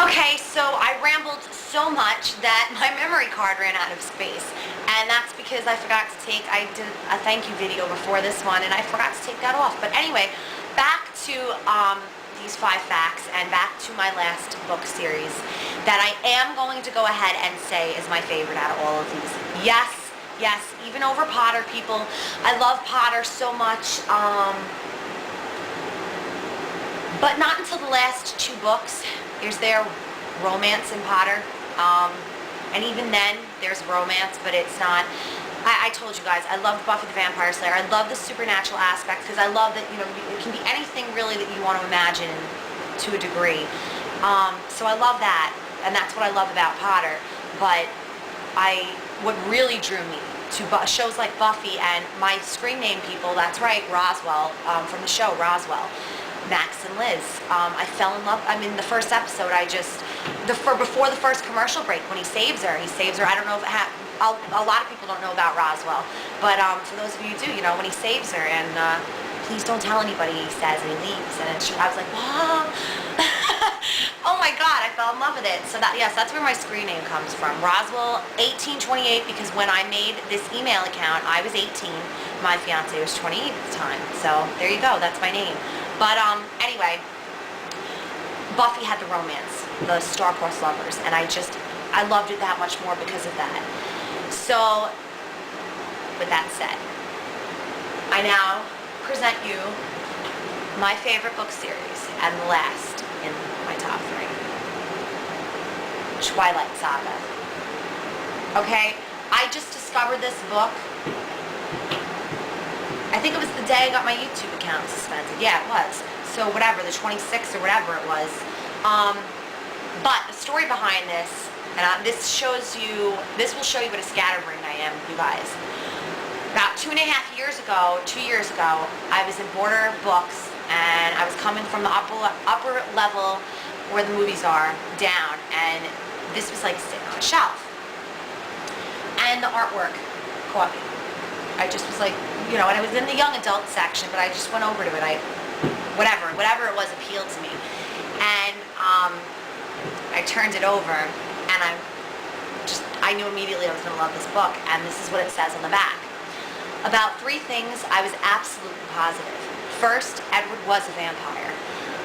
Okay, so I rambled so much that my memory card ran out of space, and that's because I forgot to take, I did a thank you video before this one, and I forgot to take that off. But anyway, back to these 5 facts, and back to my last book series that I am going to go ahead and say is my favorite out of all of these. Yes, yes, even over Potter, people. I love Potter so much, but not until the last 2 books. Is there romance in Potter, and even then there's romance, but it's not. I told you guys, I love Buffy the Vampire Slayer. I love the supernatural aspect because I love that, you know, it can be anything really that you want to imagine to a degree. So I love that, and that's what I love about Potter. But what really drew me to shows like Buffy and my screen name people, that's right, Roswell, from the show Roswell, Max and Liz. I fell in love. I mean, the first episode, before the first commercial break, when he saves her. I don't know if a lot of people don't know about Roswell, but for those of you who do, you know, when he saves her, and please don't tell anybody, he says, and he leaves, and I was like, wow. Oh my God, I fell in love with it. So yes, that's where my screen name comes from. Roswell 1828, because when I made this email account, I was 18. My fiance was 28 at the time. So there you go, that's my name. But anyway, Buffy had the romance, the star-crossed lovers, and I loved it that much more because of that. So, with that said, I now present you my favorite book series, and the last in my top 3. Twilight Saga. Okay, I just discovered this book. I think it was the day I got my YouTube account suspended. Yeah, it was. So whatever, the 26th or whatever it was. But the story behind this, and this will show you what a scatterbrain I am, you guys. About 2 years ago, I was in Border Books, and I was coming from the upper level where the movies are down, and this was like sitting on a shelf. And the artwork caught me. I just was like, you know, and I was in the young adult section, but I just went over to it. Whatever it was appealed to me. And I turned it over, and I knew immediately I was going to love this book, and this is what it says on the back. About 3 things I was absolutely positive. First, Edward was a vampire.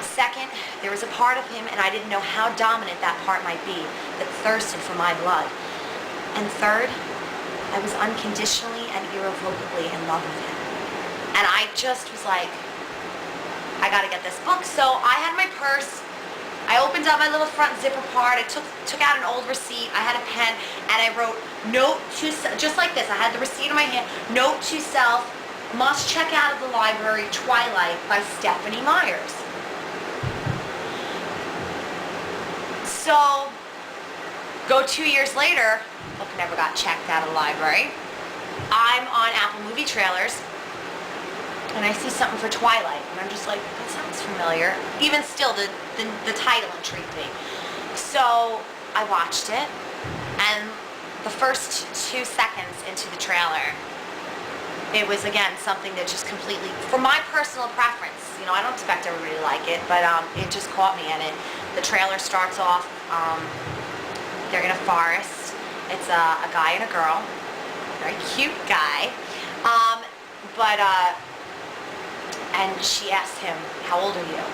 Second, there was a part of him, and I didn't know how dominant that part might be, that thirsted for my blood. And third, I was unconditionally and irrevocably in love with him. And I just was like, I gotta get this book. So I had my purse, I opened up my little front zipper part, I took out an old receipt, I had a pen, and I wrote, note to self, just like this, I had the receipt in my hand, note to self, must check out of the library, Twilight by Stephenie Meyers. So, go 2 years later, book never got checked out of the library. I'm on Apple movie trailers, and I see something for Twilight, and I'm just like, that sounds familiar. Even still, the title intrigued me. So I watched it, and the first 2 seconds into the trailer, it was, again, something that just completely, for my personal preference, you know, I don't expect everybody to like it, but it just caught me in it. The trailer starts off, they're in a forest. It's a guy and a girl, very cute guy, and she asks him, how old are you?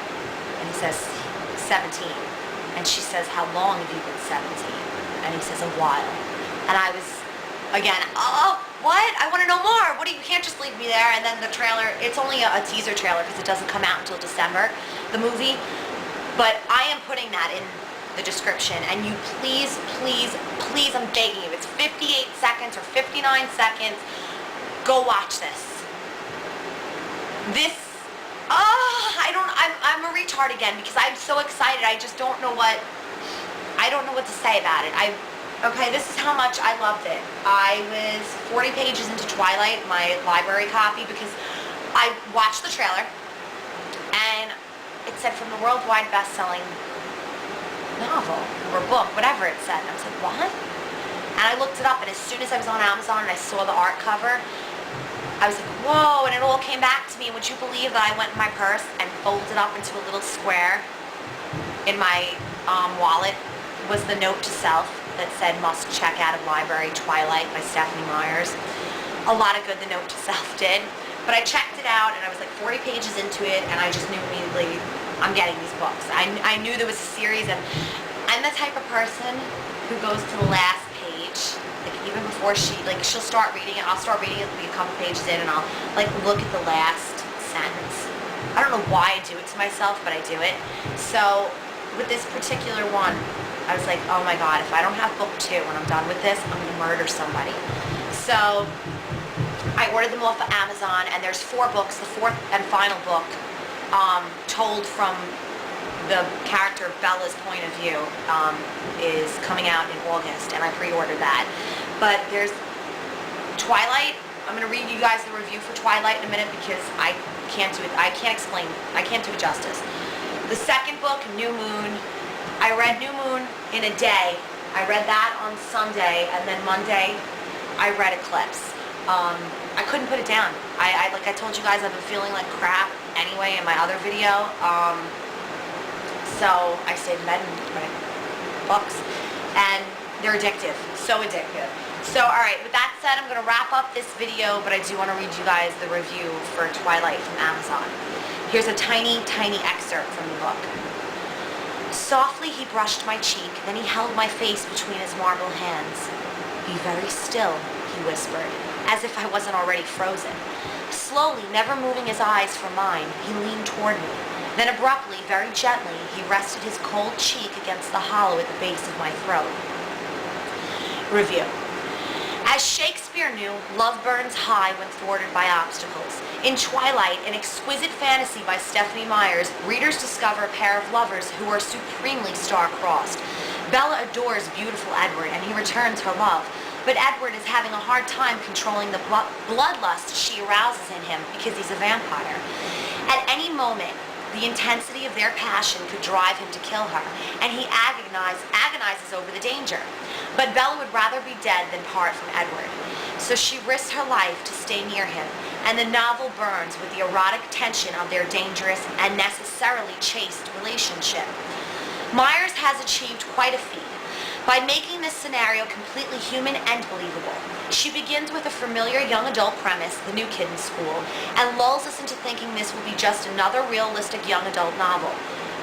And he says, 17. And she says, how long have you been 17? And he says, a while. And I was, again, oh, what? I want to know more. What? You can't just leave me there. And then the trailer, it's only a teaser trailer because it doesn't come out until December, the movie. But I am putting that in the description, and you please, I'm begging you, it's 58 seconds or 59 seconds, go watch this. I'm a retard again because I'm so excited. I just don't know what to say about it. Okay, this is how much I loved it. I was 40 pages into Twilight, my library copy, because I watched the trailer, and it said from the worldwide best-selling novel or book, whatever it said. And I was like, what? And I looked it up, and as soon as I was on Amazon and I saw the art cover, I was like, whoa, and it all came back to me. And would you believe that I went in my purse and folded up into a little square in my wallet was the note to self that said must check out of library Twilight by Stephenie Meyers. A lot of good the note to self did. But I checked it out and I was like 40 pages into it and I just knew immediately I'm getting these books. I knew there was a series, and I'm the type of person who goes to the last page, like even before she'll start reading it, I'll start reading it, be a couple pages in, and I'll like look at the last sentence. I don't know why I do it to myself, but I do it. So with this particular one, I was like, oh my God, if I don't have book 2 when I'm done with this, I'm gonna murder somebody. So I ordered them off of Amazon, and there's 4 books. The 4th and final book, told from the character Bella's point of view, is coming out in August, and I pre-ordered that. But there's Twilight. I'm going to read you guys the review for Twilight in a minute because I can't do it justice. The 2nd book, New Moon, I read New Moon in a day. I read that on Sunday, and then Monday I read Eclipse. I couldn't put it down. Like I told you guys, I've been feeling like crap anyway in my other video. So I stayed in bed and read books, and they're addictive, so addictive. So alright, with that said, I'm going to wrap up this video, but I do want to read you guys the review for Twilight from Amazon. Here's a tiny, tiny excerpt from the book. Softly he brushed my cheek, then he held my face between his marble hands. Be very still, he whispered, as if I wasn't already frozen. Slowly, never moving his eyes from mine, he leaned toward me. Then abruptly, very gently, he rested his cold cheek against the hollow at the base of my throat. Review. As Shakespeare knew, love burns high when thwarted by obstacles. In Twilight, an exquisite fantasy by Stephenie Meyer, readers discover a pair of lovers who are supremely star-crossed. Bella adores beautiful Edward, and he returns her love. But Edward is having a hard time controlling the bloodlust she arouses in him because he's a vampire. At any moment, the intensity of their passion could drive him to kill her, and he agonizes over the danger. But Bella would rather be dead than part from Edward. So she risks her life to stay near him, and the novel burns with the erotic tension of their dangerous and necessarily chaste relationship. Meyers has achieved quite a feat by making this scenario completely human and believable. She begins with a familiar young adult premise, the new kid in school, and lulls us into thinking this will be just another realistic young adult novel.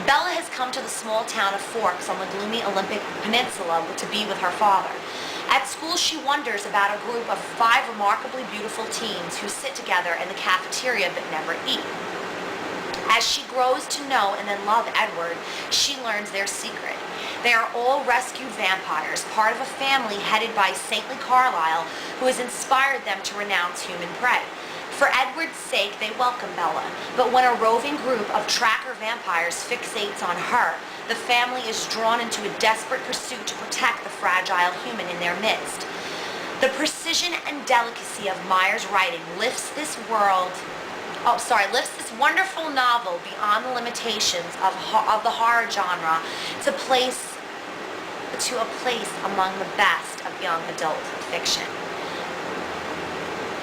Bella has come to the small town of Forks on the gloomy Olympic Peninsula to be with her father. At school, she wonders about a group of 5 remarkably beautiful teens who sit together in the cafeteria but never eat. As she grows to know and then love Edward, she learns their secret. They are all rescued vampires, part of a family headed by saintly Carlisle, who has inspired them to renounce human prey. For Edward's sake, they welcome Bella, but when a roving group of tracker vampires fixates on her, the family is drawn into a desperate pursuit to protect the fragile human in their midst. The precision and delicacy of Meyers' writing lifts this wonderful novel beyond the limitations of the horror genre to a place among the best of young adult fiction.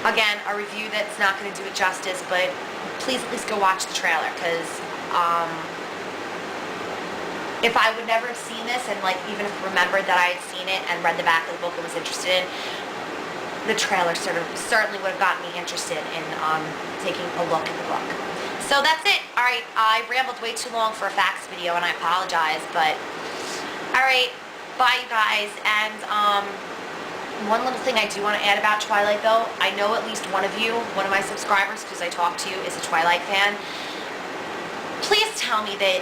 Again, a review that's not going to do it justice, but please at least go watch the trailer, because if I would never have seen this and even if remembered that I had seen it and read the back of the book and was interested in, the trailer certainly would have gotten me interested in taking a look at the book. So that's it. Alright, I rambled way too long for a facts video and I apologize, but alright, bye you guys. And one little thing I do want to add about Twilight though, I know at least one of my subscribers, because I talked to you, is a Twilight fan. Please tell me that,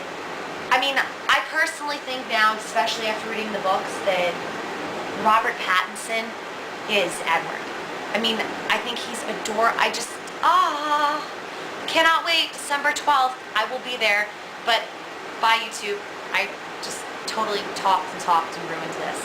I personally think now, especially after reading the books, that Robert Pattinson is Edward. I think he's adorable. Cannot wait. December 12th, I will be there. But bye YouTube. I just totally talked and ruined this.